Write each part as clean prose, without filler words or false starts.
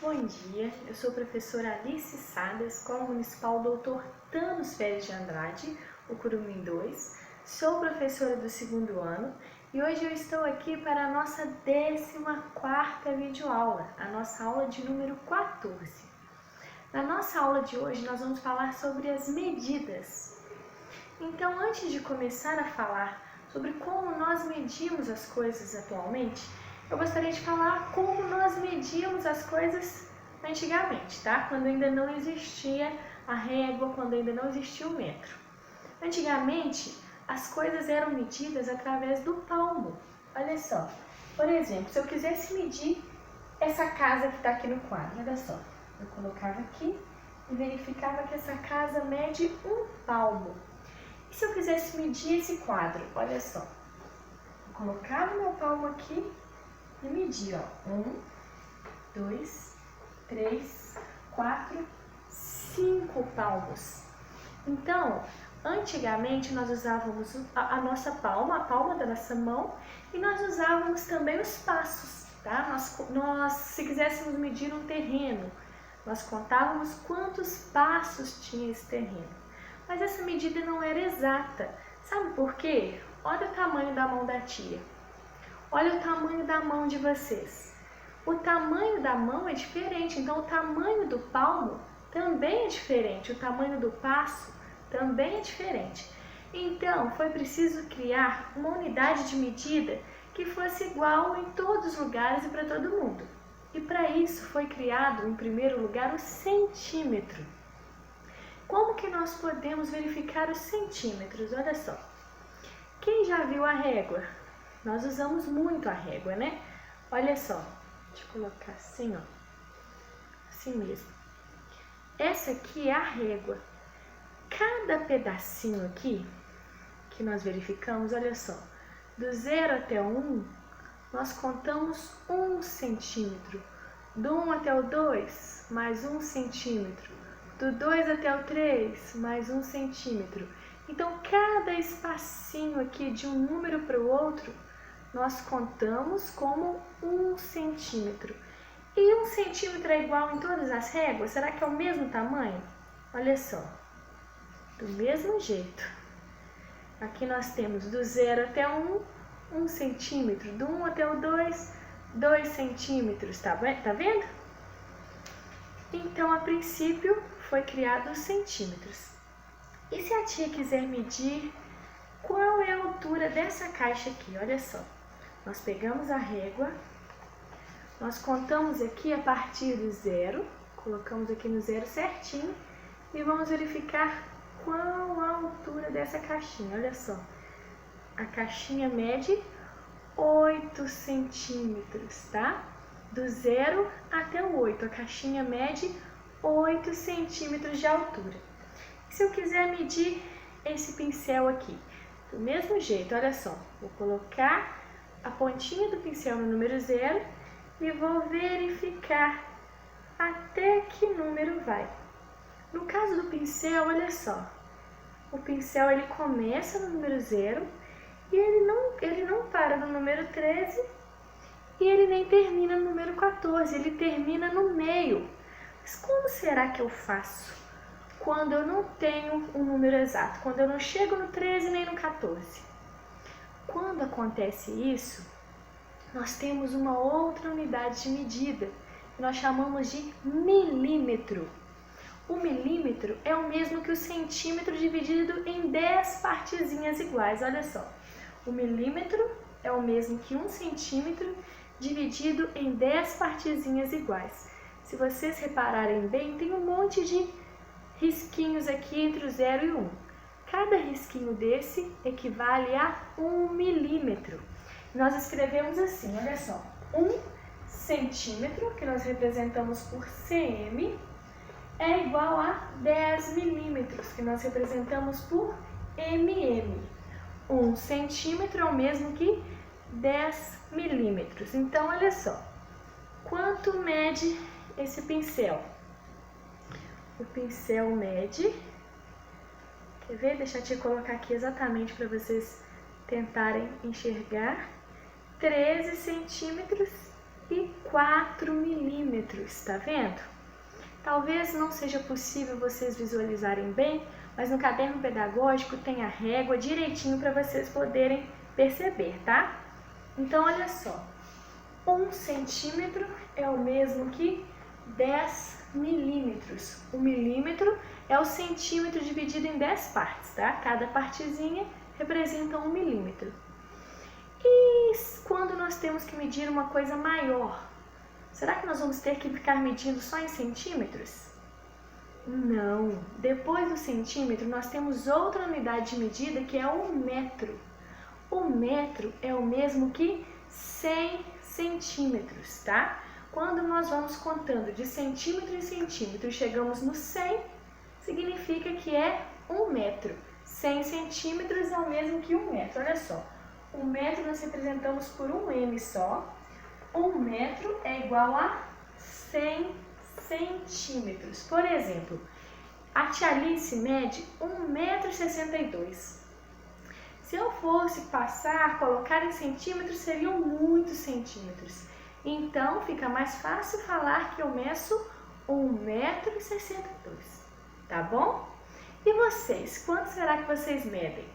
Bom dia, eu sou a professora Alice Sá, da Escola Municipal Dr. Thanos Pérez de Andrade, o Curumim 2. Sou professora do segundo ano e hoje eu estou aqui para a nossa 14ª videoaula, a nossa aula de número 14. Na nossa aula de hoje nós vamos falar sobre as medidas. Então, antes de começar a falar sobre como nós medimos as coisas atualmente, eu gostaria de falar como nós medíamos as coisas antigamente, tá? Quando ainda não existia a régua, quando ainda não existia o metro. Antigamente, as coisas eram medidas através do palmo. Olha só, por exemplo, se eu quisesse medir essa casa que está aqui no quadro, olha só, eu colocava aqui e verificava que essa casa mede um palmo. E se eu quisesse medir esse quadro, olha só, eu colocava meu palmo aqui e media, ó, 1, 2, 3, 4, 5 palmos. Então, antigamente nós usávamos a nossa palma, a palma da nossa mão, e nós usávamos também os passos, tá? Nós, se quiséssemos medir um terreno, nós contávamos quantos passos tinha esse terreno. Mas essa medida não era exata. Sabe por quê? Olha o tamanho da mão da tia. Olha o tamanho da mão de vocês. O tamanho da mão é diferente, então o tamanho do palmo também é diferente, o tamanho do passo também é diferente. Então, foi preciso criar uma unidade de medida que fosse igual em todos os lugares e para todo mundo. E para isso foi criado, em primeiro lugar, o centímetro. Como que nós podemos verificar os centímetros? Olha só. Quem já viu a régua? Nós usamos muito a régua, né? Olha só. Deixa eu colocar assim, ó. Assim mesmo. Essa aqui é a régua. Cada pedacinho aqui que nós verificamos, olha só. Do 0 até o 1, nós contamos 1 centímetro. Do 1 até o 2, mais 1 centímetro. Do 2 até o 3, mais 1 centímetro. Então, cada espacinho aqui de um número para o outro, nós contamos como 1 centímetro. E 1 centímetro é igual em todas as réguas? Será que é o mesmo tamanho? Olha só, do mesmo jeito. Aqui nós temos do 0 até o 1, 1 centímetro. Do 1 até o 2, 2 centímetros. Tá vendo? Então, a princípio, foi criado os centímetros. E se a tia quiser medir qual é a altura dessa caixa aqui? Olha só, nós pegamos a régua, nós contamos aqui a partir do 0, colocamos aqui no 0 certinho e vamos verificar qual a altura dessa caixinha. Olha só, a caixinha mede 8 centímetros, tá? Do 0 até o 8, a caixinha mede 8 centímetros de altura. E se eu quiser medir esse pincel aqui? Do mesmo jeito, olha só, vou colocar a pontinha do pincel no número 0 e vou verificar até que número vai. No caso do pincel, olha só, o pincel ele começa no número 0 e ele não para no número 13 e ele nem termina no número 14, ele termina no meio. Mas como será que eu faço quando eu não tenho um número exato, quando eu não chego no 13 nem no 14? Quando acontece isso, nós temos uma outra unidade de medida, que nós chamamos de milímetro. O milímetro é o mesmo que o centímetro dividido em 10 partezinhas iguais, olha só. O milímetro é o mesmo que 1 centímetro dividido em 10 partezinhas iguais. Se vocês repararem bem, tem um monte de risquinhos aqui entre o 0 e o 1. Cada risquinho desse equivale a 1 milímetro. Nós escrevemos assim, olha só, 1 centímetro, que nós representamos por cm, é igual a 10 milímetros, que nós representamos por mm. 1 centímetro é o mesmo que 10 milímetros. Então, olha só, quanto mede esse pincel? O pincel mede, quer ver? Deixa eu te colocar aqui exatamente para vocês tentarem enxergar, 13 centímetros e 4 milímetros, tá vendo? Talvez não seja possível vocês visualizarem bem, mas no caderno pedagógico tem a régua direitinho para vocês poderem perceber, tá? Então, olha só, 1 centímetro é o mesmo que 10 milímetros. O milímetro é o centímetro dividido em 10 partes, tá? Cada partezinha representa 1 milímetro. E quando nós temos que medir uma coisa maior, será que nós vamos ter que ficar medindo só em centímetros? Não. Depois do centímetro, nós temos outra unidade de medida que é o metro. O metro é o mesmo que 100 centímetros, tá? Quando nós vamos contando de centímetro em centímetro e chegamos no 100, significa que é 1 metro. 100 centímetros é o mesmo que 1 metro. Olha só, 1 metro nós representamos por um M só. 1 metro é igual a 100 centímetros. Por exemplo, a tia Alice mede 1,62 m. Se eu fosse colocar em centímetros, seriam muitos centímetros. Então, fica mais fácil falar que eu meço 1,62 m, tá bom? E vocês, quanto será que vocês medem?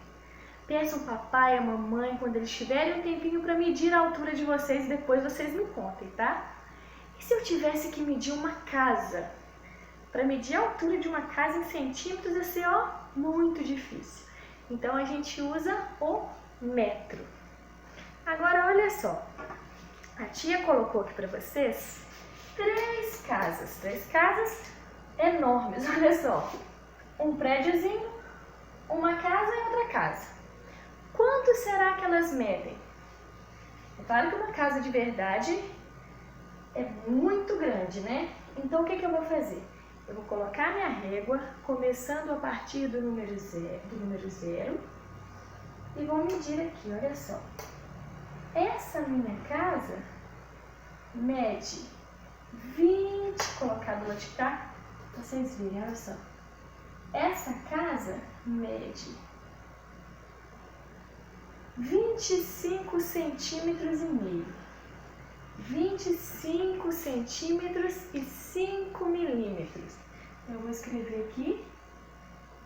Peçam o papai e a mamãe, quando eles tiverem um tempinho, para medir a altura de vocês, depois vocês me contem, tá? E se eu tivesse que medir uma casa? Para medir a altura de uma casa em centímetros, ia ser, ó, muito difícil. Então, a gente usa o metro. Agora, olha só. A tia colocou aqui para vocês 3 casas enormes, olha só. Um prédiozinho, uma casa e outra casa. Quanto será que elas medem? É claro que uma casa de verdade é muito grande, né? Então, o que eu vou fazer? Eu vou colocar minha régua, começando a partir do número 0, e vou medir aqui, olha só. Essa minha casa mede 20, colocar do lado de cá, pra vocês verem, olha só. Essa casa mede 25 centímetros e meio. 25 centímetros e 5 milímetros. Eu vou escrever aqui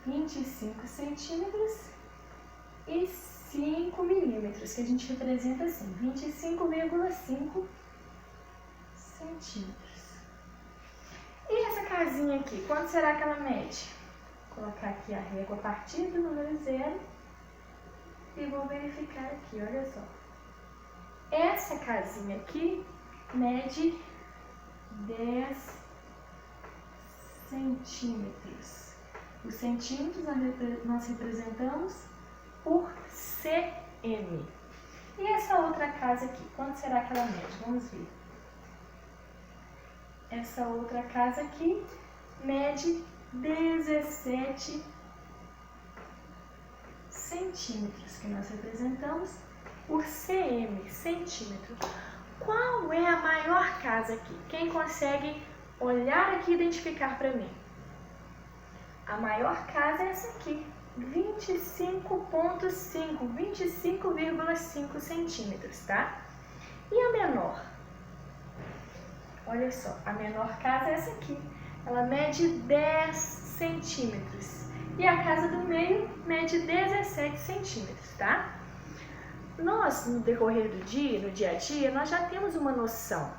25 centímetros e 5 milímetros, que a gente representa assim, 25,5 centímetros. E essa casinha aqui, quanto será que ela mede? Vou colocar aqui a régua a partir do número 0 e vou verificar aqui, olha só. Essa casinha aqui mede 10 centímetros. Os centímetros nós representamos por cm. E essa outra casa aqui, quanto será que ela mede? Vamos ver. Essa outra casa aqui mede 17 centímetros, que nós representamos por cm, centímetro. Qual é a maior casa aqui? Quem consegue olhar aqui e identificar para mim? A maior casa é essa aqui, 25,5, 25,5 centímetros, tá? E a menor? Olha só, a menor casa é essa aqui. Ela mede 10 centímetros. E a casa do meio mede 17 centímetros, tá? Nós, no decorrer do dia, no dia a dia, nós já temos uma noção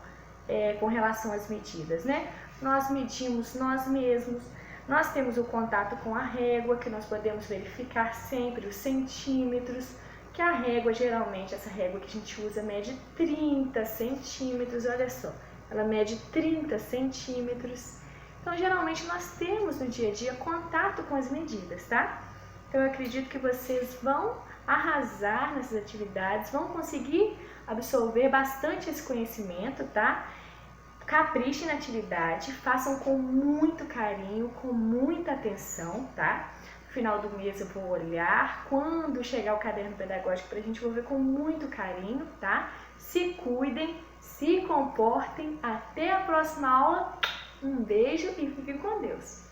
com relação às medidas, né? Nós medimos nós mesmos, nós temos o contato com a régua, que nós podemos verificar sempre os centímetros, que a régua, geralmente, essa régua que a gente usa mede 30 centímetros, olha só, ela mede 30 centímetros. Então, geralmente, nós temos no dia a dia contato com as medidas, tá? Então, eu acredito que vocês vão arrasar nessas atividades, vão conseguir absorver bastante esse conhecimento, tá? Caprichem na atividade, façam com muito carinho, com muita atenção, tá? No final do mês eu vou olhar, quando chegar o caderno pedagógico pra gente, vou ver com muito carinho, tá? Se cuidem, se comportem, até a próxima aula, um beijo e fiquem com Deus!